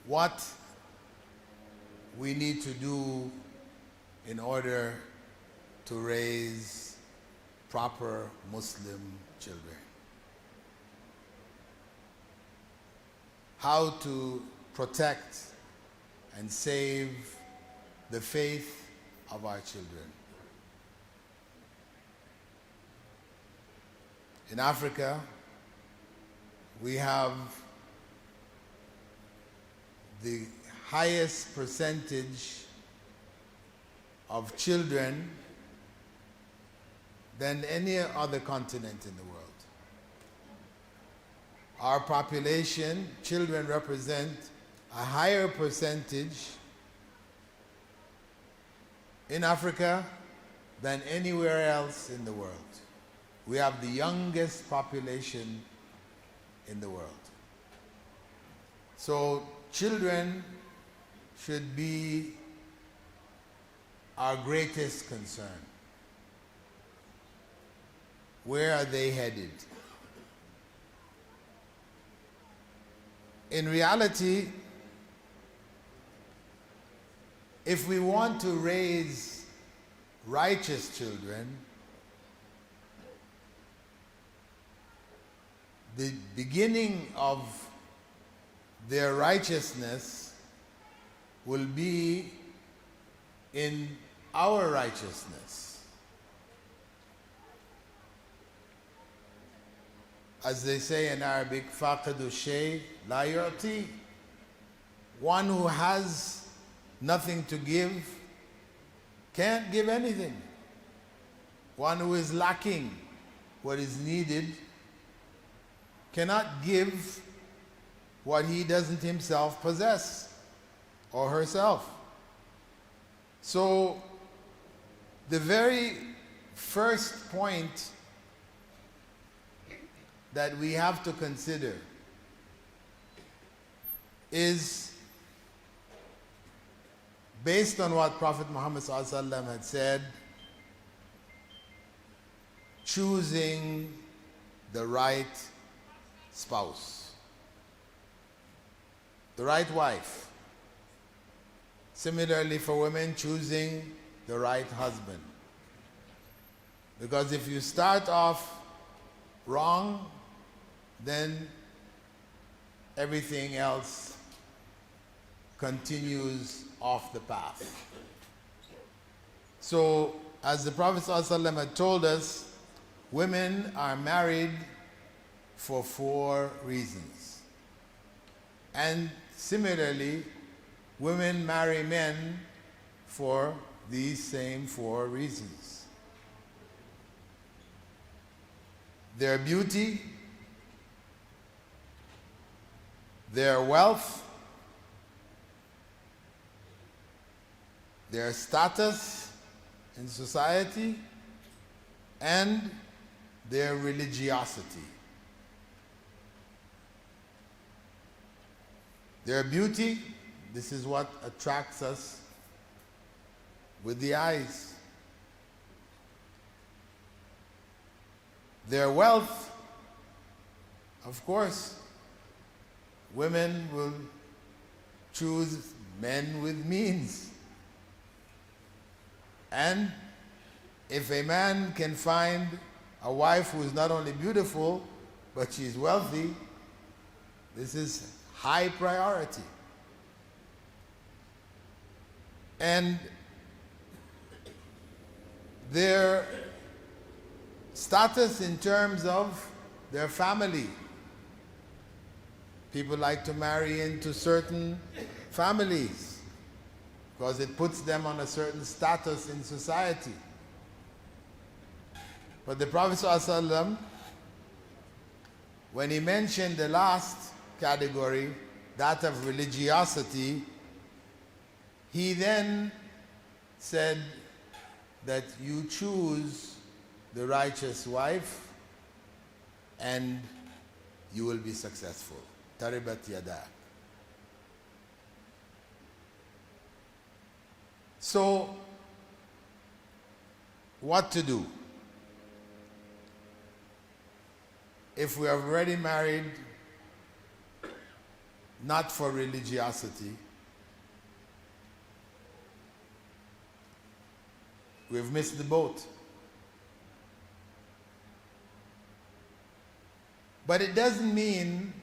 what we need to do in order to raise proper Muslim children. How to protect and save the faith of our children. In Africa, we have the highest percentage of children than any other continent in the world. Our population, children represent a higher percentage in Africa than anywhere else in the world. We have the youngest population in the world. So children should be our greatest concern. Where are they headed? In reality, if we want to raise righteous children, the beginning of their righteousness will be in our righteousness. As they say in Arabic, فَاقِدُ الشَّيْء لَا يُعْطِي. One who has nothing to give can't give anything. One who is lacking what is needed cannot give what he doesn't himself possess or herself. So the very first point that we have to consider is based on what Prophet Muhammad ﷺ had said, choosing the right spouse, the right wife. Similarly for women, choosing the right husband. Because if you start off wrong, then everything else continues off the path. So, as the Prophet ﷺ had told us, women are married for 4 reasons. And similarly, women marry men for these same 4 reasons. Their beauty, their wealth, their status in society, and their religiosity. Their beauty, this is what attracts us with the eyes. Their wealth, of course, women will choose men with means. And if a man can find a wife who is not only beautiful, but she's wealthy, this is high priority. And their status in terms of their family. People like to marry into certain families because it puts them on a certain status in society. But the Prophet ﷺ, when he mentioned the last category, that of religiosity, he then said that you choose the righteous wife and you will be successful. Taribat yada. So, what to do? If we are already married not for religiosity. We've missed the boat. But it doesn't mean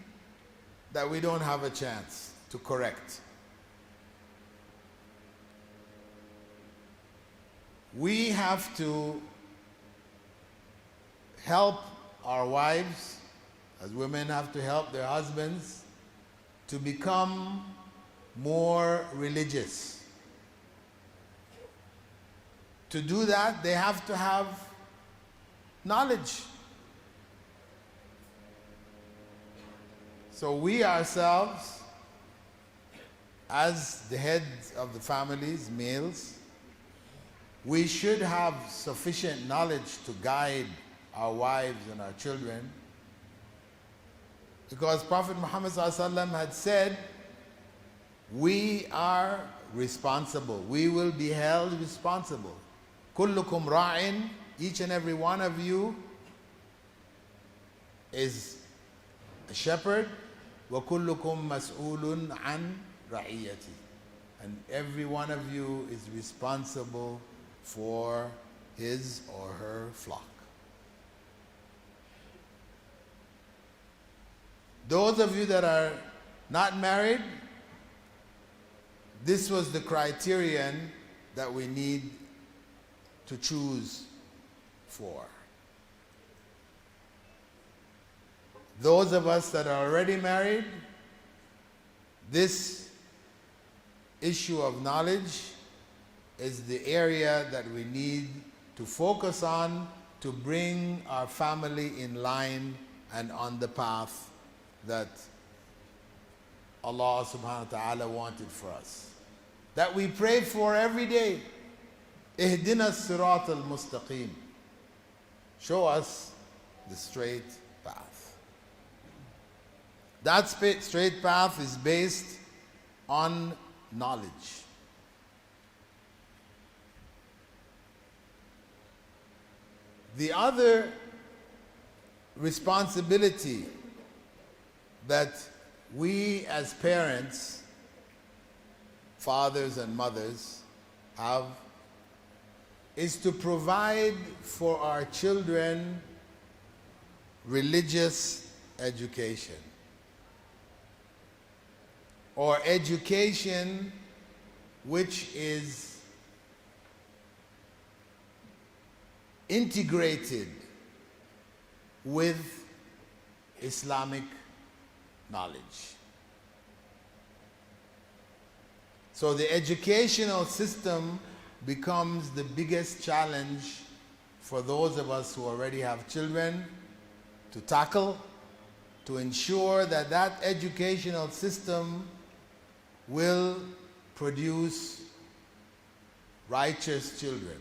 that we don't have a chance to correct. We have to help our wives, as women have to help their husbands, to become more religious. To do that, they have to have knowledge. So we ourselves, as the heads of the families, males, we should have sufficient knowledge to guide our wives and our children, because Prophet Muhammad ﷺ had said, we are responsible. We will be held responsible. Kullukum ra'in, each and every one of you is a shepherd. Wa kullukum mas'ulun an ra'iyati. And every one of you is responsible for his or her flock. Those of you that are not married, this was the criterion that we need to choose for. Those of us that are already married, this issue of knowledge is the area that we need to focus on to bring our family in line and on the path that Allah subhanahu wa ta'ala wanted for us, that we pray for every day. Ihdina as-sirat al-mustaqim. Show us the straight path. That straight path is based on knowledge. The other responsibility that we as parents, fathers and mothers, have is to provide for our children religious education, or education which is integrated with Islamic knowledge. So the educational system becomes the biggest challenge for those of us who already have children to tackle, to ensure that that educational system will produce righteous children.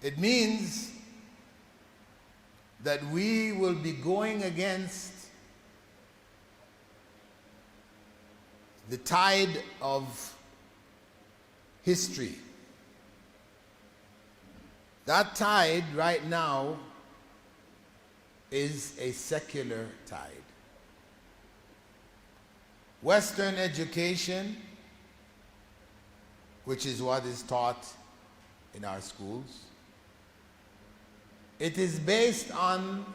It means that we will be going against the tide of history. That tide right now is a secular tide. Western education, which is what is taught in our schools, it is based on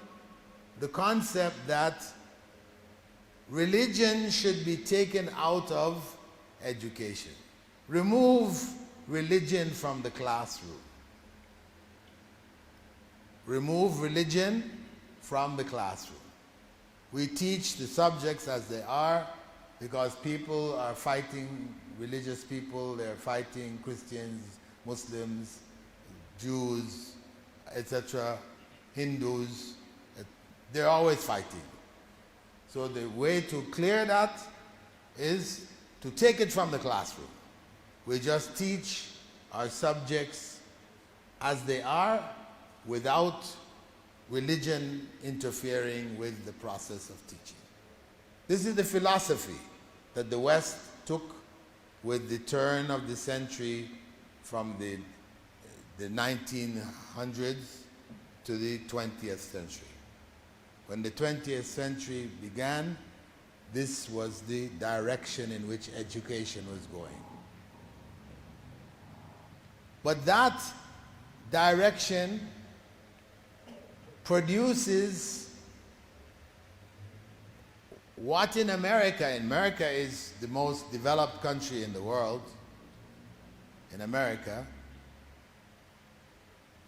the concept that religion should be taken out of education. Remove religion from the classroom. Remove religion from the classroom. We teach the subjects as they are, because people are fighting, religious people, they're fighting Christians, Muslims, Jews, etc., Hindus. They're always fighting. So the way to clear that is to take it from the classroom. We just teach our subjects as they are, without religion interfering with the process of teaching. This is the philosophy that the West took with the turn of the century, from the 1900s to the 20th century. when the 20th century began, this was the direction in which education was going. But that direction produces what in America is the most developed country in the world, in America,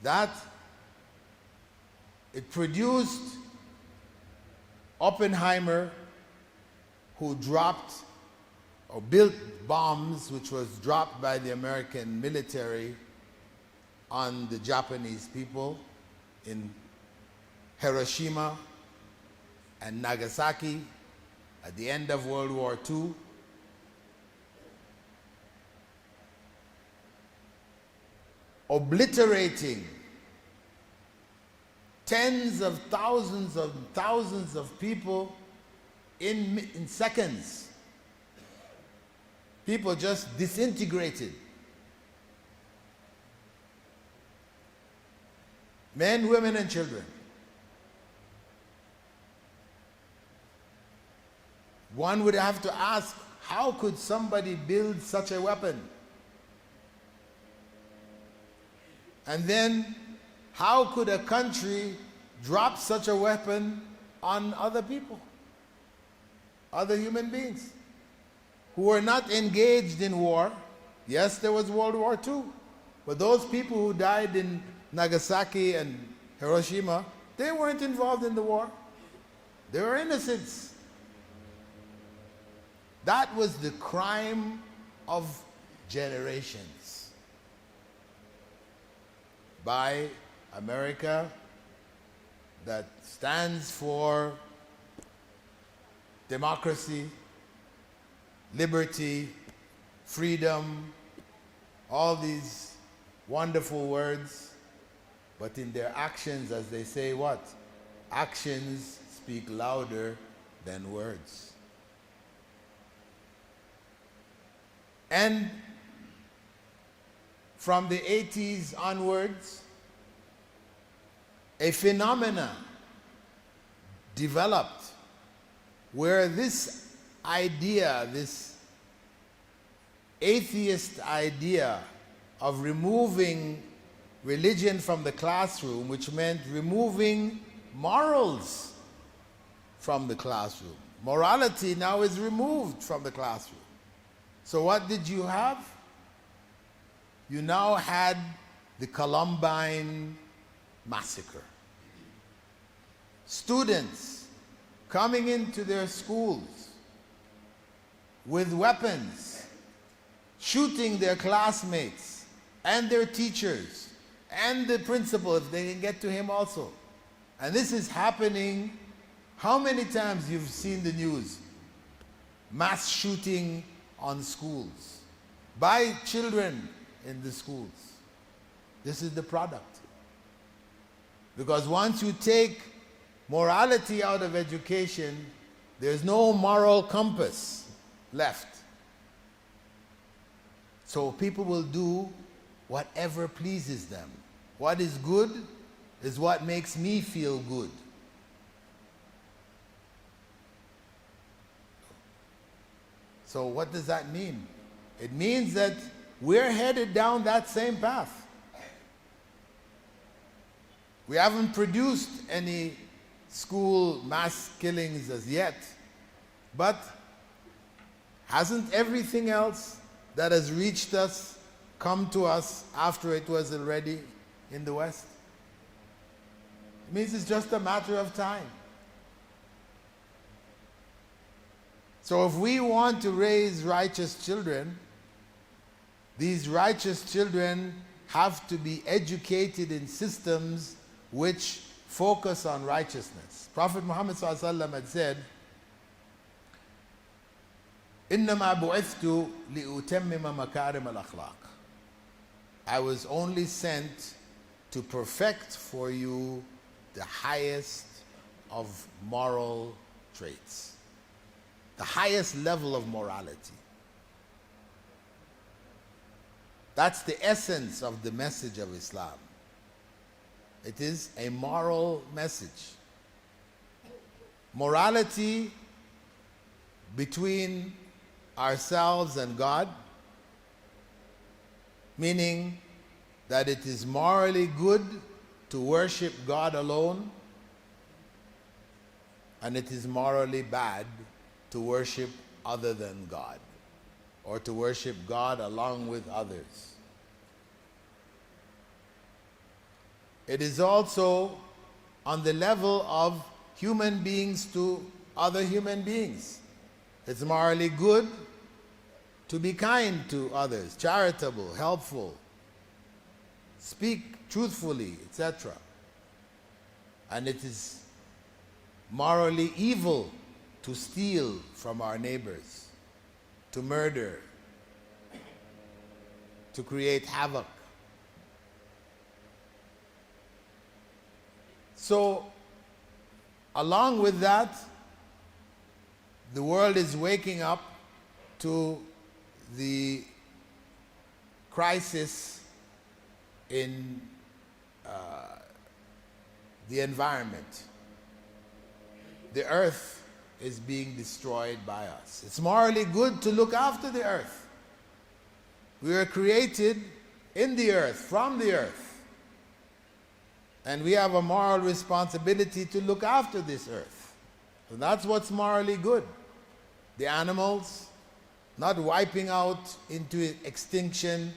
that it produced Oppenheimer, who dropped or built bombs, which was dropped by the American military on the Japanese people in Hiroshima and Nagasaki at the end of World War II. Obliterating tens of thousands of people in seconds. People just disintegrated. Men, women, and children. One would have to ask, how could somebody build such a weapon? And then, how could a country drop such a weapon on other people, other human beings, who were not engaged in war? Yes, there was World War II, but those people who died in Nagasaki and Hiroshima, they weren't involved in the war. They were innocents. That was the crime of generations by America, that stands for democracy, liberty, freedom, all these wonderful words. But in their actions, as they say, what? Actions speak louder than words. And from the 80s onwards, a phenomena developed where this idea, this atheist idea of removing religion from the classroom, which meant removing morals from the classroom. Morality now is removed from the classroom. So what did you have? You now had the Columbine massacre. Students coming into their schools with weapons, shooting their classmates and their teachers and the principal, if they can get to him also. And this is happening. How many times you've seen the news? Mass shooting on schools by children in the schools. This is the product. Because once you take morality out of education, there's no moral compass left. So people will do whatever pleases them. What is good is what makes me feel good. So what does that mean? It means that we're headed down that same path. We haven't produced any school mass killings as yet, but hasn't everything else that has reached us come to us after it was already in the West? It means it's just a matter of time. So if we want to raise righteous children, these righteous children have to be educated in systems which focus on righteousness. Prophet Muhammad ﷺ had said, إِنَّمَا بُعِثْتُ لِأُتَمِّمَ مَكَارِمَ الْأَخْلَاقِ. I was only sent to perfect for you the highest of moral traits, the highest level of morality. That's the essence of the message of Islam. It is a moral message. morality between ourselves and God, meaning that it is morally good to worship God alone, and it is morally bad to worship other than God, or to worship God along with others. It is also on the level of human beings to other human beings. It's morally good to be kind to others, charitable, helpful, speak truthfully, etc. And it is morally evil to steal from our neighbors, to murder, to create havoc. So, along with that, the world is waking up to the crisis in the environment. The earth is being destroyed by us. It's morally good to look after the earth. We were created in the earth, from the earth. And we have a moral responsibility to look after this earth. So that's what's morally good. The animals, not wiping out into extinction,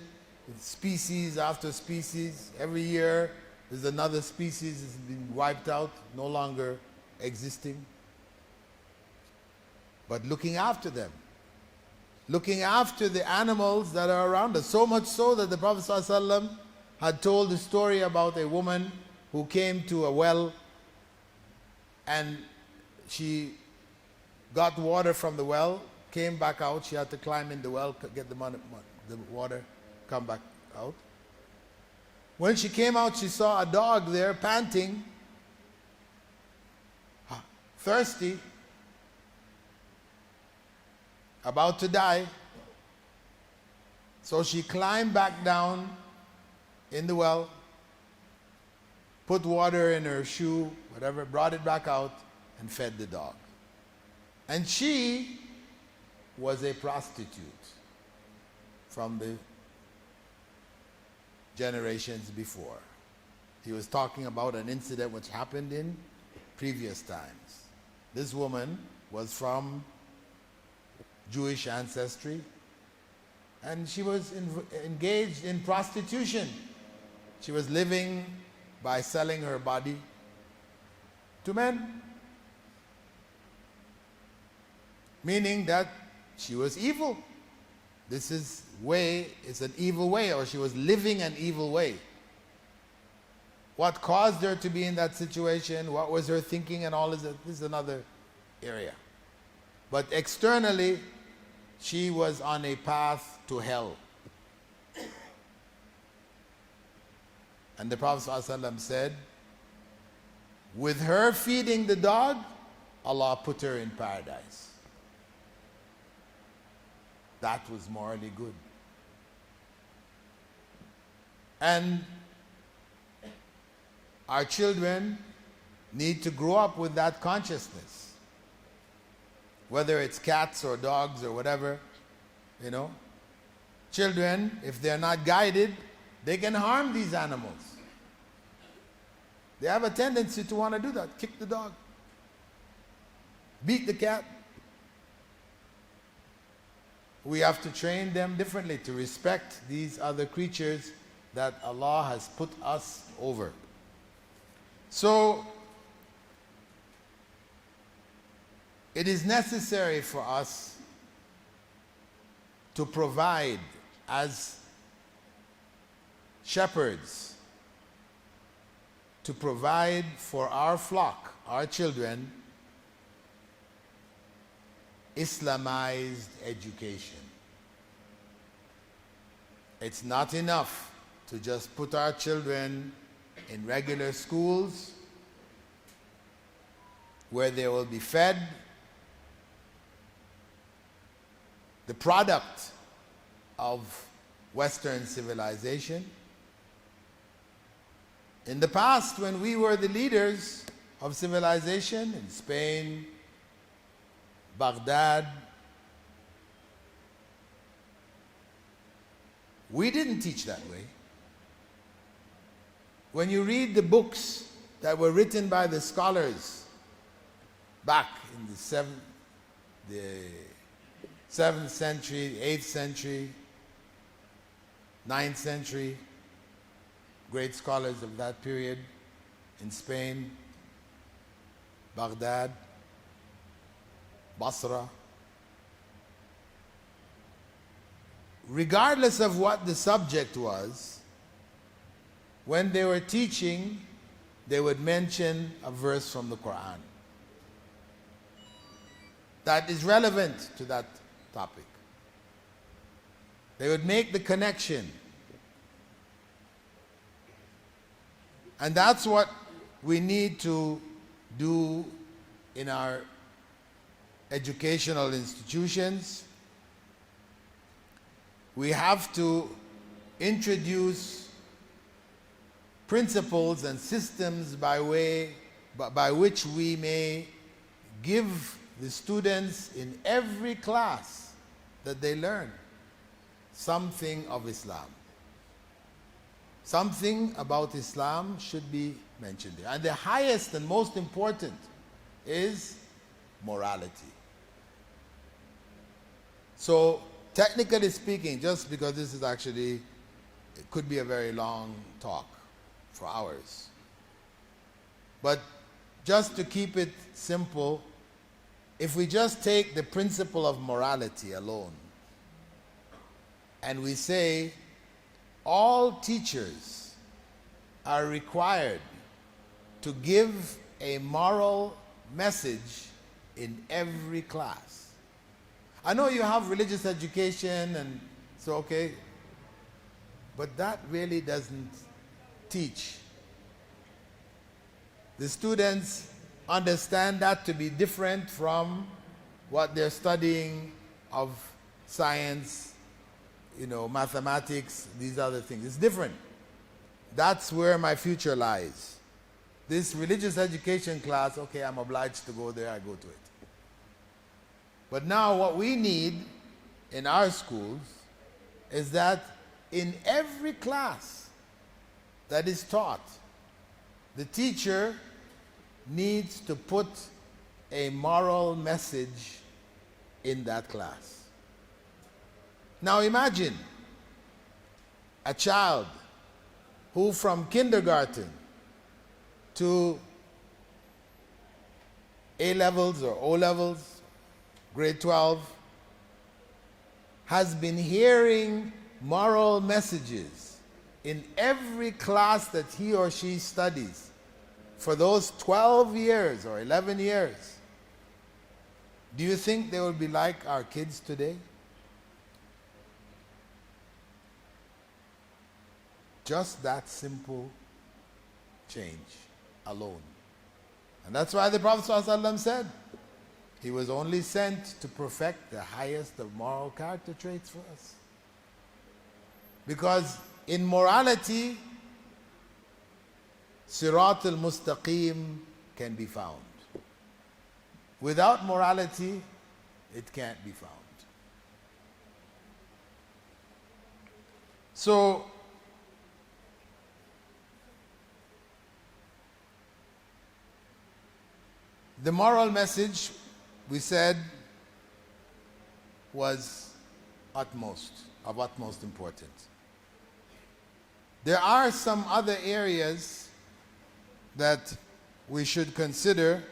species after species. Every year there's another species that's been wiped out, no longer existing. But looking after them. Looking after the animals that are around us. So much so that the Prophet ﷺ had told the story about a woman who came to a well and she got water from the well, came back out. She had to climb in the well, get the water, come back out. When she came out, she saw a dog there panting, thirsty, about to die. So she climbed back down in the well, put water in her shoe, whatever, brought it back out, and fed the dog. And she was a prostitute from the generations before. He was talking about an incident which happened in previous times. This woman was from Jewish ancestry, and she was engaged in prostitution. She was living by selling her body to men, meaning that she was evil. This is an evil way, or she was living an evil way. What caused her to be in that situation? What was her thinking and all this? This is another area. But externally, she was on a path to hell. And the Prophet ﷺ said, with her feeding the dog, Allah put her in paradise. That was morally good. And our children need to grow up with that consciousness. Whether it's cats or dogs or whatever, you know. Children, if they're not guided, they can harm these animals. They have a tendency to want to do that. Kick the dog. Beat the cat. We have to train them differently to respect these other creatures that Allah has put us over. So, it is necessary for us to provide as shepherds, to provide for our flock, our children, Islamized education. It's not enough to just put our children in regular schools where they will be fed the product of Western civilization. In the past, when we were the leaders of civilization in Spain, Baghdad. We didn't teach that way. When you read the books that were written by the scholars back in the 7th century, 8th century, 9th century, great scholars of that period in Spain, Baghdad, Basra. Regardless of what the subject was, when they were teaching, they would mention a verse from the Quran that is relevant to that topic. They would make the connection. And that's what we need to do in our educational institutions. We have to introduce principles and systems by which we may give the students in every class that they learn something of Islam. Something about Islam should be mentioned there. And the highest and most important is morality. So, technically speaking, just because this is actually, it could be a very long talk for hours. But just to keep it simple, if we just take the principle of morality alone, and we say all teachers are required to give a moral message in every class. I know you have religious education and so okay, but that really doesn't teach. The students understand that to be different from what they're studying of science, mathematics, these other things. It's different. That's where my future lies. This religious education class, okay, I'm obliged to go there, I go to it. But now what we need in our schools is that in every class that is taught, the teacher needs to put a moral message in that class. Now imagine a child who from kindergarten to A-levels or O-levels, grade 12, has been hearing moral messages in every class that he or she studies for those 12 years or 11 years. Do you think they will be like our kids today? Just that simple change alone. And that's why the Prophet ﷺ said he was only sent to perfect the highest of moral character traits for us. Because in morality, Sirat al-Mustaqim can be found. Without morality, it can't be found. So, the moral message, we said, was of utmost importance. There are some other areas that we should consider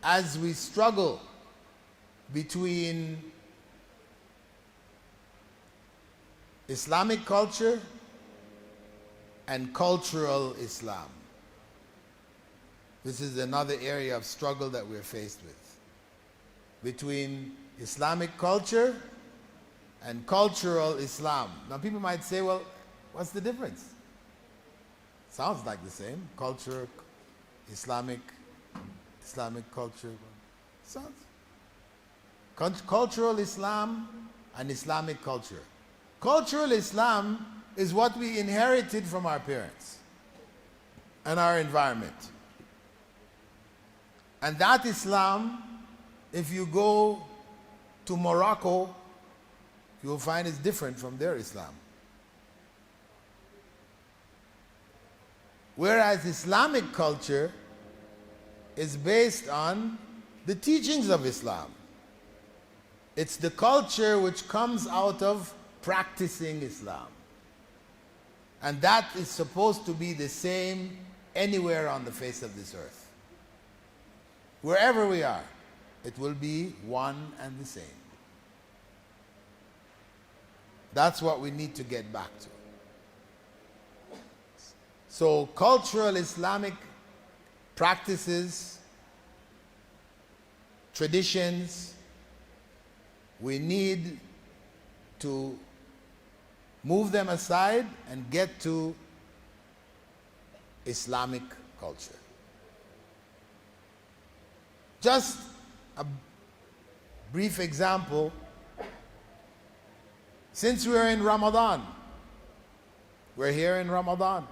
as we struggle between Islamic culture and cultural Islam. This is another area of struggle that we're faced with. Between Islamic culture and cultural Islam. Now people might say, well, what's the difference? Sounds like the same. Culture, Islamic culture. Sounds. Cultural Islam and Islamic culture. Cultural Islam is what we inherited from our parents. and our environment. And that Islam, if you go to Morocco, you'll find it's different from their Islam. Whereas Islamic culture is based on the teachings of Islam. It's the culture which comes out of practicing Islam. And that is supposed to be the same anywhere on the face of this earth. Wherever we are, it will be one and the same. That's what we need to get back to. So cultural Islamic practices, traditions, we need to move them aside and get to Islamic culture. Just a brief example. Since we're in Ramadan, we're here in Ramadan.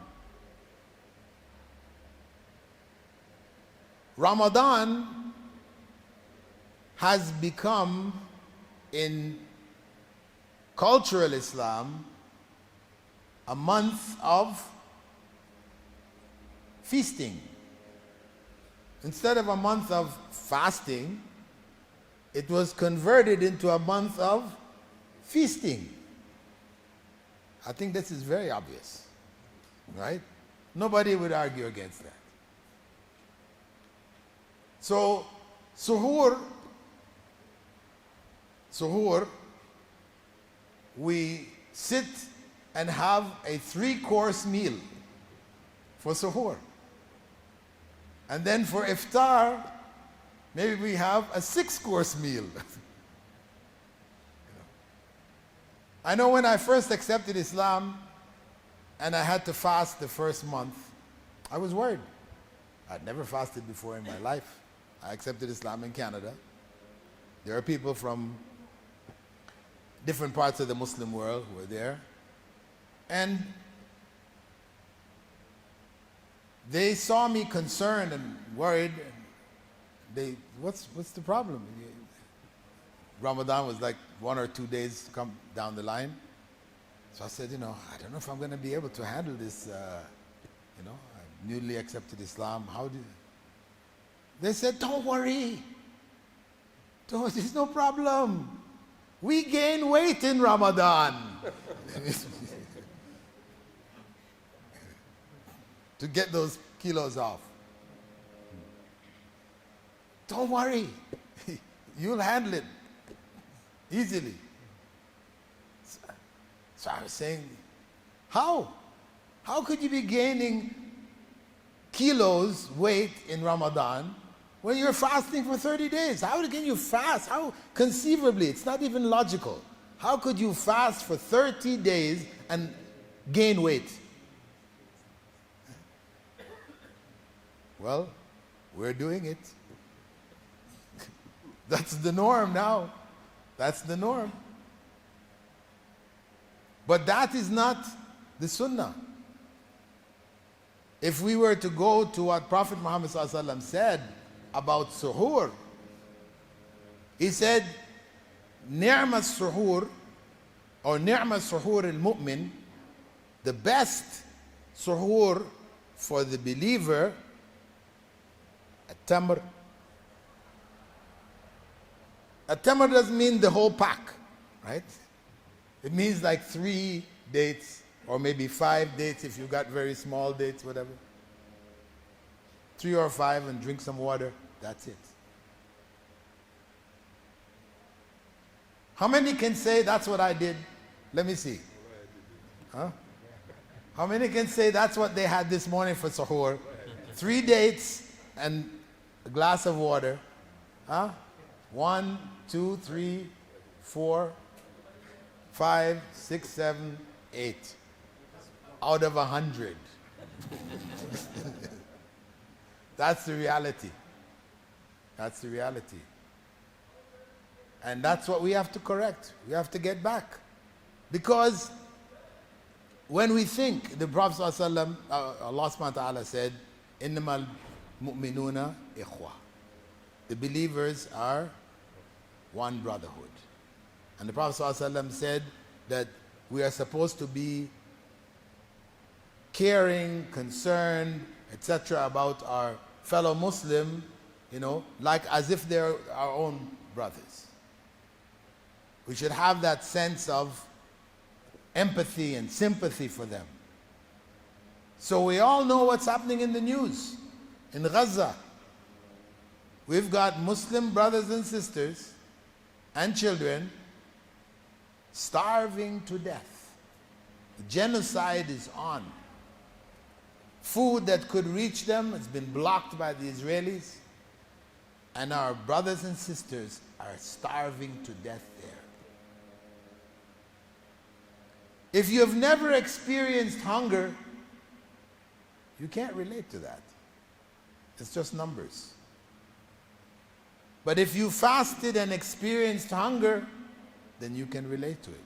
Ramadan has become, in cultural Islam, a month of feasting. Instead of a month of fasting, it was converted into a month of feasting. I think this is very obvious, right? Nobody would argue against that. So, suhoor, we sit and have a 3-course meal for suhoor. And then for iftar, maybe we have a 6-course meal. I know when I first accepted Islam and I had to fast the first month, I was worried. I'd never fasted before in my life. I accepted Islam in Canada. There are people from different parts of the Muslim world who were there. And they saw me concerned and worried. What's the problem? Ramadan was like 1 or 2 days come down the line. So I said, I don't know if I'm going to be able to handle this, I newly accepted Islam. How do you? They said, don't worry. There's no problem. We gain weight in Ramadan. To get those kilos off. Don't worry. You'll handle it easily. So I was saying, how? How could you be gaining kilos weight in Ramadan when you're fasting for 30 days? How can you fast? How conceivably? It's not even logical. How could you fast for 30 days and gain weight? Well, we're doing it. That's the norm now. That's the norm. But that is not the Sunnah. If we were to go to what Prophet Muhammad ﷺ said about suhoor, he said, Ni'ma suhoor, or Ni'ma suhoor al-mu'min, the best suhoor for the believer, at-tamr. At-tamr doesn't mean the whole pack, right? It means like 3 dates, or maybe 5 dates if you got very small dates, whatever. 3 or 5 and drink some water. That's it. How many can say that's what I did? Let me see. Huh? How many can say that's what they had this morning for suhoor? 3 dates and a glass of water. Huh? 1, 2, 3, 4, 5, 6, 7, 8. Out of 100. That's the reality. That's the reality. And that's what we have to correct. We have to get back. Because when we think, the Prophet ﷺ, Allah subhanahu wa ta'ala said, إِنَّمَا الْمُؤْمِنُونَ إِخْوَةً. The believers are one brotherhood. And the Prophet ﷺ said that we are supposed to be caring, concerned, etc. about our fellow Muslim, like as if they're our own brothers. We should have that sense of empathy and sympathy for them. So we all know what's happening in the news. In Gaza, we've got Muslim brothers and sisters and children starving to death. The genocide is on. Food that could reach them has been blocked by the Israelis, and our brothers and sisters are starving to death there. If you have never experienced hunger, you can't relate to that. It's just numbers. But if you fasted and experienced hunger, then you can relate to it.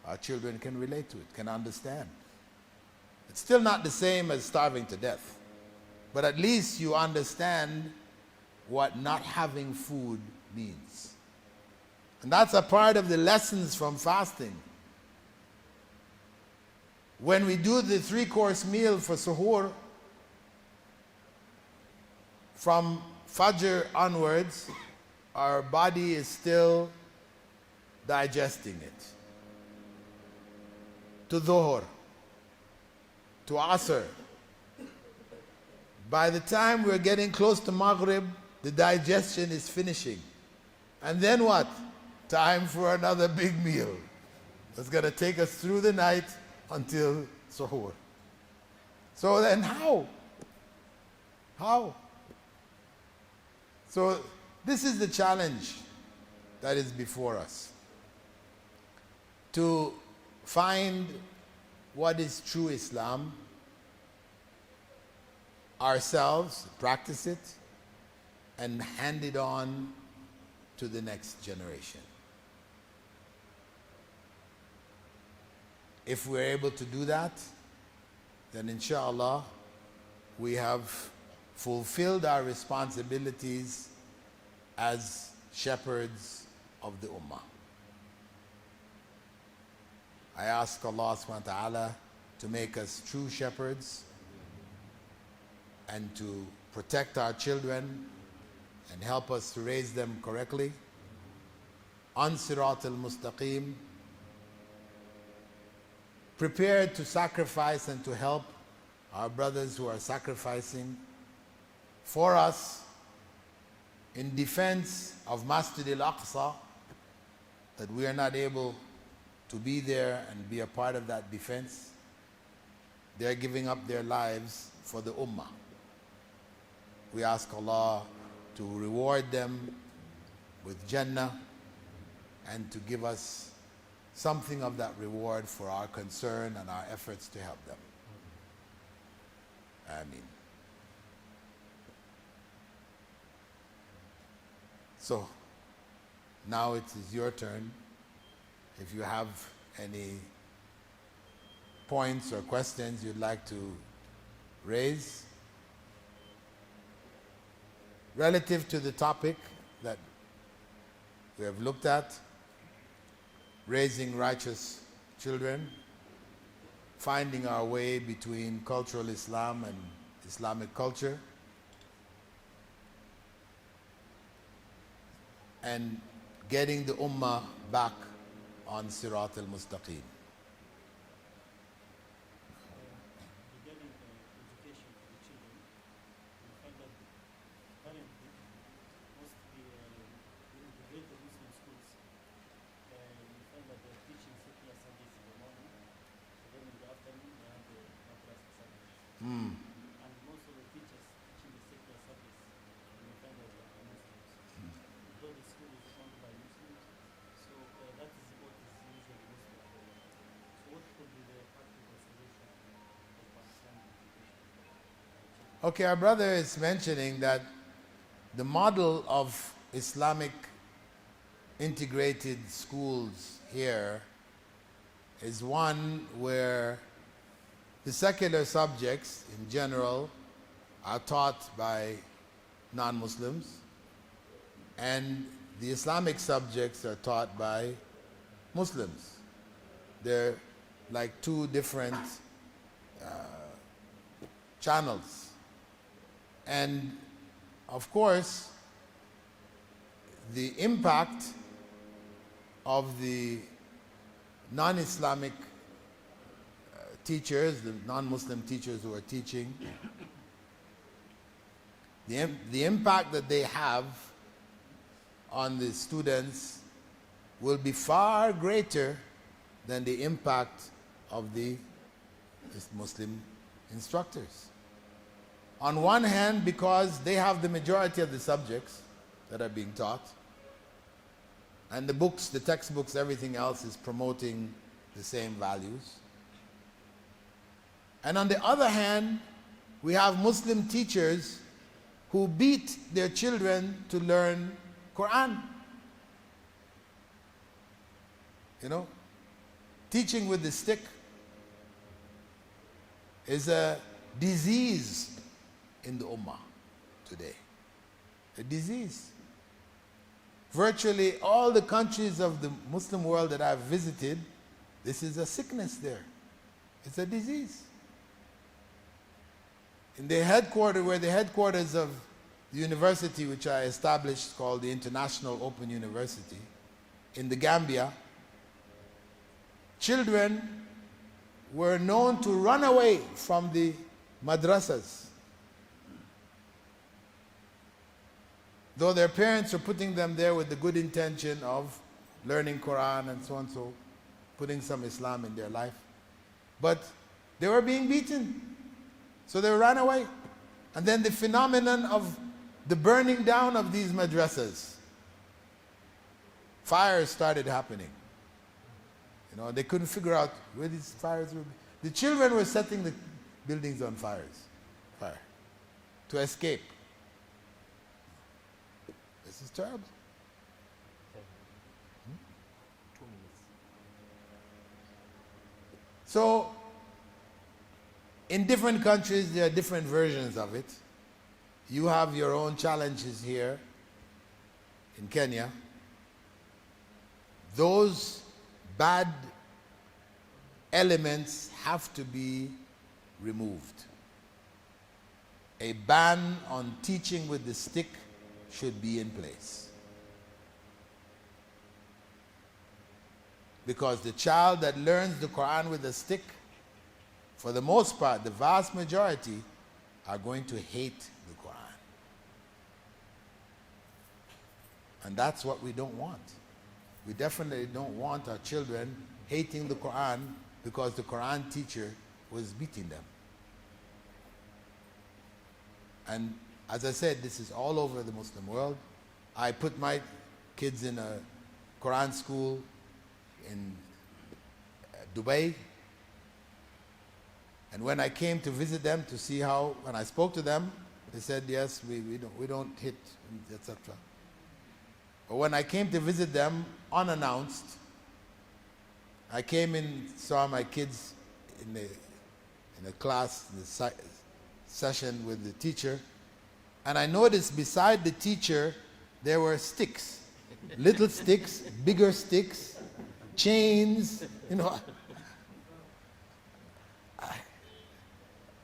Our children can relate to it, can understand. It's still not the same as starving to death, but at least you understand what not having food means. And that's a part of the lessons from fasting. When we do the 3-course meal for suhoor, from Fajr onwards, our body is still digesting it. To Dhuhr, to Asr. By the time we're getting close to Maghrib, the digestion is finishing. And then what? Time for another big meal. It's going to take us through the night until suhoor. So then how? How? So this is the challenge that is before us. To find what is true Islam ourselves, practice it, and hand it on to the next generation. If we're able to do that, then inshallah we have fulfilled our responsibilities as shepherds of the Ummah. I ask Allah subhanahu wa ta'ala to make us true shepherds and to protect our children and help us to raise them correctly on Sirat al-Mustaqim, prepared to sacrifice and to help our brothers who are sacrificing for us in defense of Masjid al-Aqsa, that we are not able to be there and be a part of that defense. They're giving up their lives for the Ummah. We ask Allah to reward them with Jannah and to give us something of that reward for our concern and our efforts to help them. Ameen. So, now it is your turn. If you have any points or questions you'd like to raise relative to the topic that we have looked at, raising righteous children, finding our way between cultural Islam and Islamic culture, and getting the Ummah back on Sirat al-Mustaqim. Regarding education for the children, we find that currently most of the greater Muslim schools, we find that they're teaching secular subjects in the morning, and then in the afternoon they have the madrasa subjects. And most of the teachers teaching the secular subjects, we find that they are Muslims. Though the school is owned by Muslims, so that is what is usually most available. So what could be the practical solution of Islamic education? Okay, our brother is mentioning that the model of Islamic integrated schools here is one where the secular subjects in general are taught by non-Muslims, and the Islamic subjects are taught by Muslims. They're like two different channels. And of course, the impact of the non-Islamic teachers, the non-Muslim teachers who are teaching, the impact that they have on the students will be far greater than the impact of the Muslim instructors. On one hand, because they have the majority of the subjects that are being taught, and the books, the textbooks, everything else is promoting the same values. And on the other hand, we have Muslim teachers who beat their children to learn Quran. You know, teaching with the stick is a disease in the Ummah today. A disease. Virtually all the countries of the Muslim world that I've visited, this is a sickness there. It's a disease. In the headquarters, where the headquarters of the university which I established called the International Open University in the Gambia, children were known to run away from the madrasas, though their parents are putting them there with the good intention of learning Quran and so on, so putting some Islam in their life. But they were being beaten, so they ran away. And then the phenomenon of the burning down of these madrasas, fires started happening. You know, they couldn't figure out where these fires would be. The children were setting the buildings on fire to escape. This is terrible. 2 minutes. So, in different countries, there are different versions of it. You have your own challenges here in Kenya. Those bad elements have to be removed. A ban on teaching with the stick should be in place. Because the child that learns the Quran with a stick, for the most part, the vast majority, are going to hate the Quran. And that's what we don't want. We definitely don't want our children hating the Quran because the Quran teacher was beating them. And as I said, this is all over the Muslim world. I put my kids in a Quran school in Dubai. And when I came to visit them to see how, when I spoke to them, they said, yes, we don't hit, etc. But when I came to visit them unannounced, I came in, saw my kids in a class, in the session with the teacher, and I noticed beside the teacher there were sticks, little sticks, bigger sticks, chains, you know.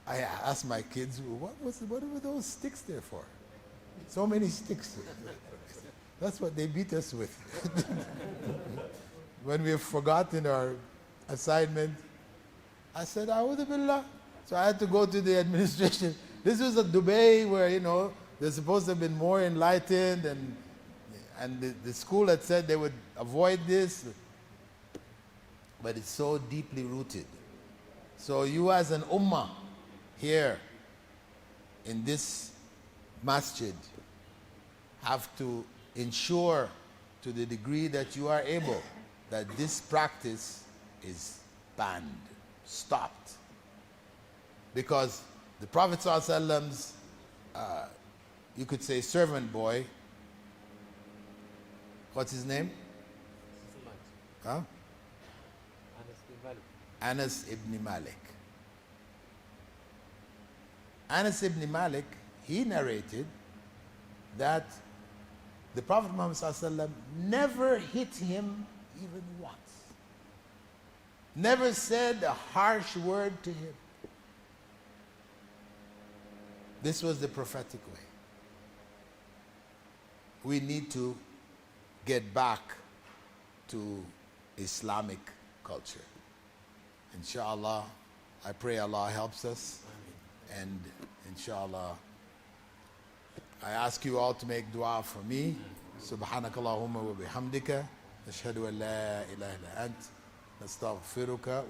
I asked my kids, what were those sticks there for? So many sticks. That's what they beat us with. When we have forgotten our assignment, I said, A'udhu Billah. So I had to go to the administration. This was a Dubai where, you know, they're supposed to have been more enlightened, and the school had said they would avoid this. But it's so deeply rooted. So you as an ummah here in this masjid have to ensure to the degree that you are able that this practice is banned, stopped. Because the Prophet ﷺ's, you could say, servant boy, what's his name? Huh? Anas bin Anas ibn Malik. Anas ibn Malik, he narrated that the Prophet Muhammad ﷺ never hit him even once. Never said a harsh word to him. This was the prophetic way. We need to get back to Islamic culture. Inshallah, I pray Allah helps us. And inshallah, I ask you all to make dua for me. سبحانك اللهم وبحمدك نشهد أن لا إله إلا أنت نستغفرك